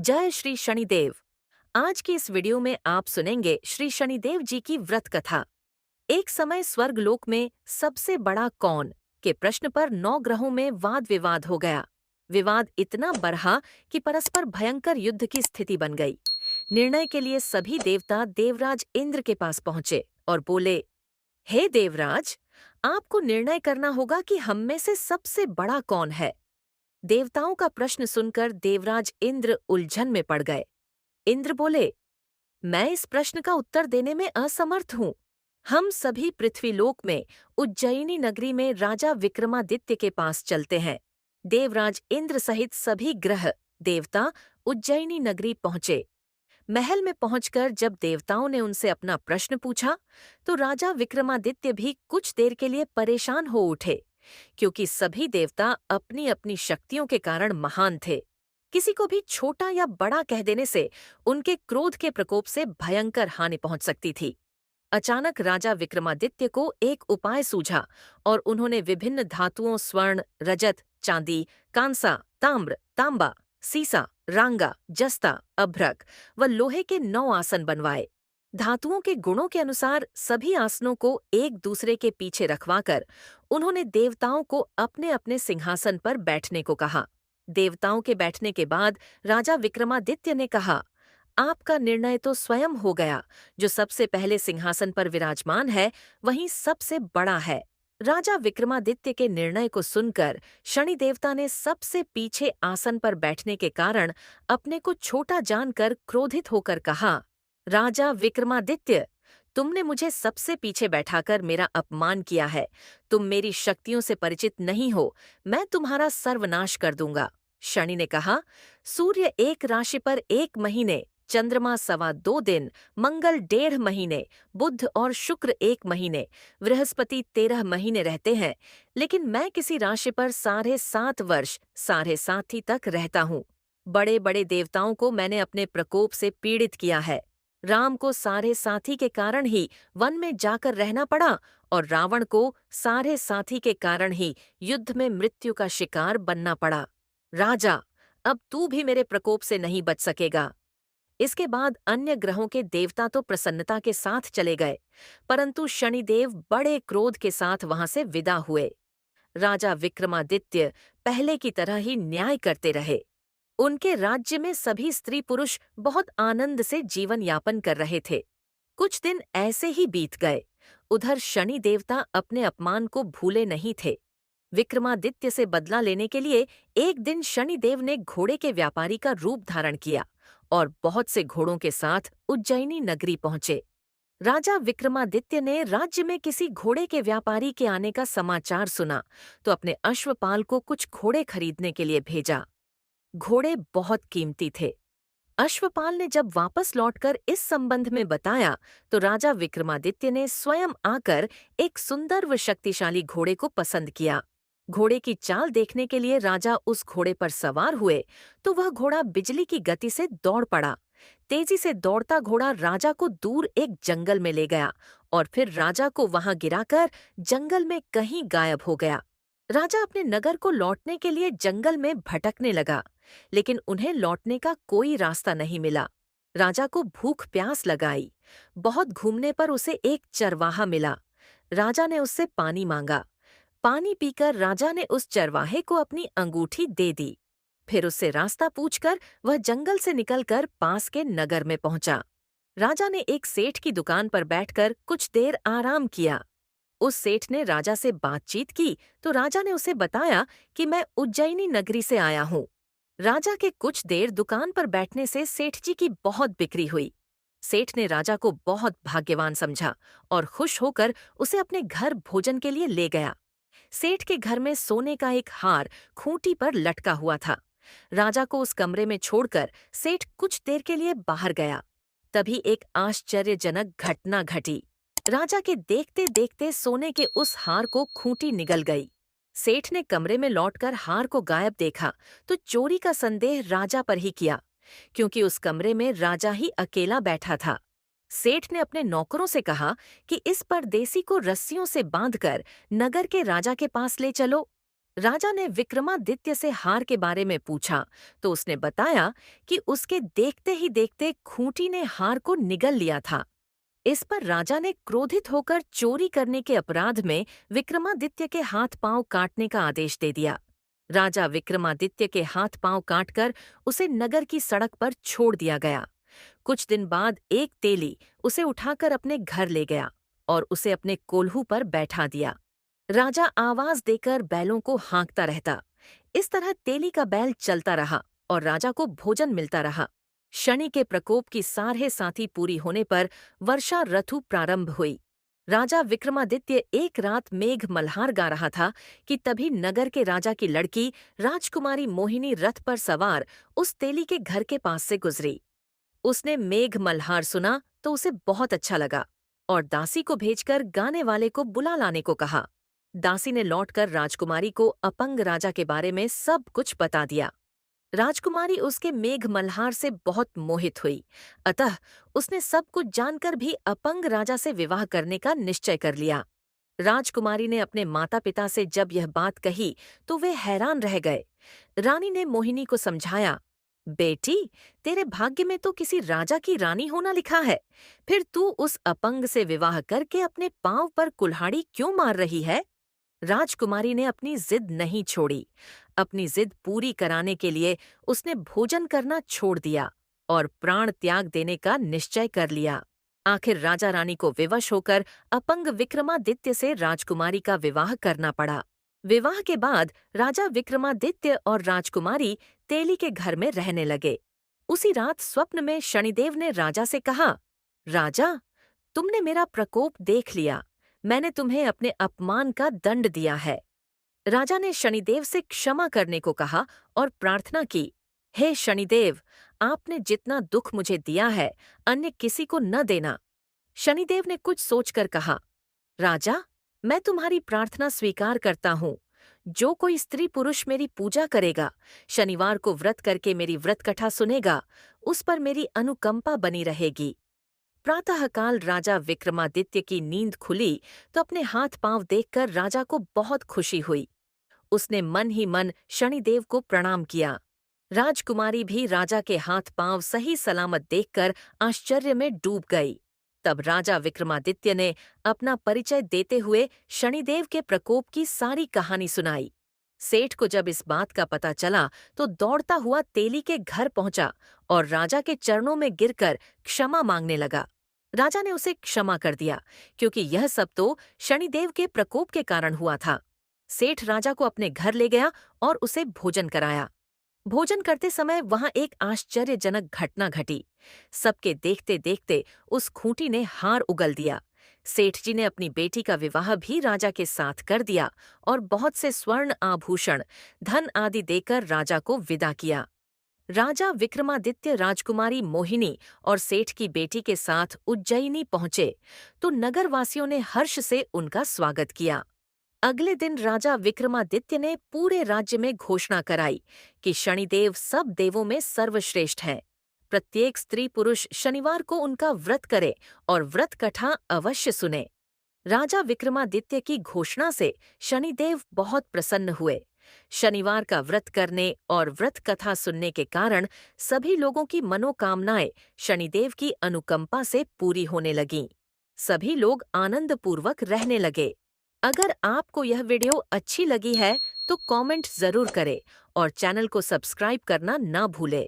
जय श्री शनिदेव। आज की इस वीडियो में आप सुनेंगे श्री शनिदेव जी की व्रत कथा। एक समय स्वर्गलोक में सबसे बड़ा कौन के प्रश्न पर 9 ग्रहों में वाद विवाद हो गया। विवाद इतना बढ़ा कि परस्पर भयंकर युद्ध की स्थिति बन गई। निर्णय के लिए सभी देवता देवराज इंद्र के पास पहुंचे और बोले, हे देवराज, आपको निर्णय करना होगा कि हम में से सबसे बड़ा कौन है। देवताओं का प्रश्न सुनकर देवराज इंद्र उलझन में पड़ गए। इंद्र बोले, मैं इस प्रश्न का उत्तर देने में असमर्थ हूँ। हम सभी पृथ्वीलोक में उज्जयिनी नगरी में राजा विक्रमादित्य के पास चलते हैं। देवराज इंद्र सहित सभी ग्रह देवता उज्जयिनी नगरी पहुंचे। महल में पहुंचकर जब देवताओं ने उनसे अपना प्रश्न पूछा, तो राजा विक्रमादित्य भी कुछ देर के लिए परेशान हो उठे, क्योंकि सभी देवता अपनी अपनी शक्तियों के कारण महान थे। किसी को भी छोटा या बड़ा कह देने से उनके क्रोध के प्रकोप से भयंकर हानि पहुंच सकती थी। अचानक राजा विक्रमादित्य को एक उपाय सूझा और उन्होंने विभिन्न धातुओं स्वर्ण, रजत, चांदी, कांसा, ताम्र, तांबा, सीसा, रांगा, जस्ता, अभ्रक व लोहे के 9 आसन बनवाए। धातुओं के गुणों के अनुसार सभी आसनों को एक दूसरे के पीछे रखवाकर उन्होंने देवताओं को अपने अपने सिंहासन पर बैठने को कहा। देवताओं के बैठने के बाद राजा विक्रमादित्य ने कहा, आपका निर्णय तो स्वयं हो गया। जो सबसे पहले सिंहासन पर विराजमान है, वही सबसे बड़ा है। राजा विक्रमादित्य के निर्णय को सुनकर शनि देवता ने सबसे पीछे आसन पर बैठने के कारण अपने को छोटा जानकर क्रोधित होकर कहा, राजा विक्रमादित्य, तुमने मुझे सबसे पीछे बैठाकर मेरा अपमान किया है। तुम मेरी शक्तियों से परिचित नहीं हो। मैं तुम्हारा सर्वनाश कर दूंगा। शनि ने कहा, सूर्य एक राशि पर 1 महीने, चंद्रमा 2.25 दिन, मंगल 1.5 महीने, बुध और शुक्र 1 महीने, बृहस्पति 13 महीने रहते हैं, लेकिन मैं किसी राशि पर 7.5 वर्ष 7.5 ही तक रहता हूँ। बड़े बड़े देवताओं को मैंने अपने प्रकोप से पीड़ित किया है। राम को 7.5 के कारण ही वन में जाकर रहना पड़ा और रावण को 7.5 के कारण ही युद्ध में मृत्यु का शिकार बनना पड़ा। राजा, अब तू भी मेरे प्रकोप से नहीं बच सकेगा। इसके बाद अन्य ग्रहों के देवता तो प्रसन्नता के साथ चले गए, परंतु शनिदेव बड़े क्रोध के साथ वहां से विदा हुए। राजा विक्रमादित्य पहले की तरह ही न्याय करते रहे। उनके राज्य में सभी स्त्री पुरुष बहुत आनंद से जीवन यापन कर रहे थे। कुछ दिन ऐसे ही बीत गए। उधर शनि देवता अपने अपमान को भूले नहीं थे। विक्रमादित्य से बदला लेने के लिए एक दिन शनिदेव ने घोड़े के व्यापारी का रूप धारण किया और बहुत से घोड़ों के साथ उज्जयिनी नगरी पहुंचे। राजा विक्रमादित्य ने राज्य में किसी घोड़े के व्यापारी के आने का समाचार सुना, तो अपने अश्वपाल को कुछ घोड़े खरीदने के लिए भेजा। घोड़े बहुत कीमती थे। अश्वपाल ने जब वापस लौटकर इस संबंध में बताया, तो राजा विक्रमादित्य ने स्वयं आकर एक सुंदर व शक्तिशाली घोड़े को पसंद किया। घोड़े की चाल देखने के लिए राजा उस घोड़े पर सवार हुए, तो वह घोड़ा बिजली की गति से दौड़ पड़ा। तेजी से दौड़ता घोड़ा राजा को दूर एक जंगल में ले गया और फिर राजा को वहां गिराकर जंगल में कहीं गायब हो गया। राजा अपने नगर को लौटने के लिए जंगल में भटकने लगा, लेकिन उन्हें लौटने का कोई रास्ता नहीं मिला। राजा को भूख प्यास लगाई। बहुत घूमने पर उसे एक चरवाहा मिला। राजा ने उससे पानी मांगा। पानी पीकर राजा ने उस चरवाहे को अपनी अंगूठी दे दी। फिर उससे रास्ता पूछकर वह जंगल से निकलकर पास के नगर में पहुंचा। राजा ने एक सेठ की दुकान पर बैठकर कुछ देर आराम किया। उस सेठ ने राजा से बातचीत की, तो राजा ने उसे बताया कि मैं उज्जयिनी नगरी से आया हूँ। राजा के कुछ देर दुकान पर बैठने से सेठ जी की बहुत बिक्री हुई। सेठ ने राजा को बहुत भाग्यवान समझा और खुश होकर उसे अपने घर भोजन के लिए ले गया। सेठ के घर में सोने का एक हार खूंटी पर लटका हुआ था। राजा को उस कमरे में छोड़कर सेठ कुछ देर के लिए बाहर गया। तभी एक आश्चर्यजनक घटना घटी। राजा के देखते देखते सोने के उस हार को खूंटी निगल गई। सेठ ने कमरे में लौटकर हार को गायब देखा, तो चोरी का संदेह राजा पर ही किया, क्योंकि उस कमरे में राजा ही अकेला बैठा था। सेठ ने अपने नौकरों से कहा कि इस परदेसी को रस्सियों से बांधकर नगर के राजा के पास ले चलो। राजा ने विक्रमादित्य से हार के बारे में पूछा तो उसने बताया कि उसके देखते ही देखते खूंटी ने हार को निगल लिया था। इस पर राजा ने क्रोधित होकर चोरी करने के अपराध में विक्रमादित्य के हाथ पांव काटने का आदेश दे दिया। राजा विक्रमादित्य के हाथ पांव काटकर उसे नगर की सड़क पर छोड़ दिया गया। कुछ दिन बाद एक तेली उसे उठाकर अपने घर ले गया और उसे अपने कोल्हू पर बैठा दिया। राजा आवाज देकर बैलों को हाँकता रहता। इस तरह तेली का बैल चलता रहा और राजा को भोजन मिलता रहा। शनि के प्रकोप की सारे साथी पूरी होने पर वर्षा ऋतु प्रारंभ हुई। राजा विक्रमादित्य एक रात मेघ मल्हार गा रहा था कि तभी नगर के राजा की लड़की राजकुमारी मोहिनी रथ पर सवार उस तेली के घर के पास से गुजरी। उसने मेघ मल्हार सुना तो उसे बहुत अच्छा लगा और दासी को भेजकर गाने वाले को बुला लाने को कहा। दासी ने लौटकर राजकुमारी को अपंग राजा के बारे में सब कुछ बता दिया। राजकुमारी उसके मेघ मल्हार से बहुत मोहित हुई, अतः उसने सब कुछ जानकर भी अपंग राजा से विवाह करने का निश्चय कर लिया। राजकुमारी ने अपने माता पिता से जब यह बात कही तो वे हैरान रह गए। रानी ने मोहिनी को समझाया, बेटी, तेरे भाग्य में तो किसी राजा की रानी होना लिखा है, फिर तू उस अपंग से विवाह करके अपने पांव पर कुल्हाड़ी क्यों मार रही है? राजकुमारी ने अपनी जिद नहीं छोड़ी। अपनी जिद पूरी कराने के लिए उसने भोजन करना छोड़ दिया और प्राण त्याग देने का निश्चय कर लिया। आखिर राजा रानी को विवश होकर अपंग विक्रमादित्य से राजकुमारी का विवाह करना पड़ा। विवाह के बाद राजा विक्रमादित्य और राजकुमारी तेली के घर में रहने लगे। उसी रात स्वप्न में शनिदेव ने राजा से कहा, राजा, तुमने मेरा प्रकोप देख लिया। मैंने तुम्हें अपने अपमान का दंड दिया है। राजा ने शनिदेव से क्षमा करने को कहा और प्रार्थना की, हे शनिदेव, आपने जितना दुख मुझे दिया है, अन्य किसी को न देना। शनिदेव ने कुछ सोचकर कहा, राजा, मैं तुम्हारी प्रार्थना स्वीकार करता हूँ। जो कोई स्त्री पुरुष मेरी पूजा करेगा, शनिवार को व्रत करके मेरी व्रत कथा सुनेगा, उस पर मेरी अनुकंपा बनी रहेगी। प्रातःकाल राजा विक्रमादित्य की नींद खुली तो अपने हाथ पांव देखकर राजा को बहुत खुशी हुई। उसने मन ही मन शनिदेव को प्रणाम किया। राजकुमारी भी राजा के हाथ पांव सही सलामत देखकर आश्चर्य में डूब गई। तब राजा विक्रमादित्य ने अपना परिचय देते हुए शनिदेव के प्रकोप की सारी कहानी सुनाई। सेठ को जब इस बात का पता चला तो दौड़ता हुआ तेली के घर पहुंचा और राजा के चरणों में गिरकर क्षमा मांगने लगा। राजा ने उसे क्षमा कर दिया, क्योंकि यह सब तो शनिदेव के प्रकोप के कारण हुआ था। सेठ राजा को अपने घर ले गया और उसे भोजन कराया। भोजन करते समय वहां एक आश्चर्यजनक घटना घटी। सबके देखते देखते उस खूंटी ने हार उगल दिया। सेठ जी ने अपनी बेटी का विवाह भी राजा के साथ कर दिया और बहुत से स्वर्ण आभूषण, धन आदि देकर राजा को विदा किया। राजा विक्रमादित्य राजकुमारी मोहिनी और सेठ की बेटी के साथ उज्जयिनी पहुंचे तो नगरवासियों ने हर्ष से उनका स्वागत किया। अगले दिन राजा विक्रमादित्य ने पूरे राज्य में घोषणा कराई कि शनिदेव सब देवों में सर्वश्रेष्ठ हैं। प्रत्येक स्त्री पुरुष शनिवार को उनका व्रत करे और व्रत कथा अवश्य सुने। राजा विक्रमादित्य की घोषणा से शनिदेव बहुत प्रसन्न हुए। शनिवार का व्रत करने और व्रत कथा सुनने के कारण सभी लोगों की मनोकामनाएं शनिदेव की अनुकंपा से पूरी होने लगीं। सभी लोग आनंदपूर्वक रहने लगे। अगर आपको यह वीडियो अच्छी लगी है तो कमेंट जरूर करें और चैनल को सब्सक्राइब करना ना भूलें।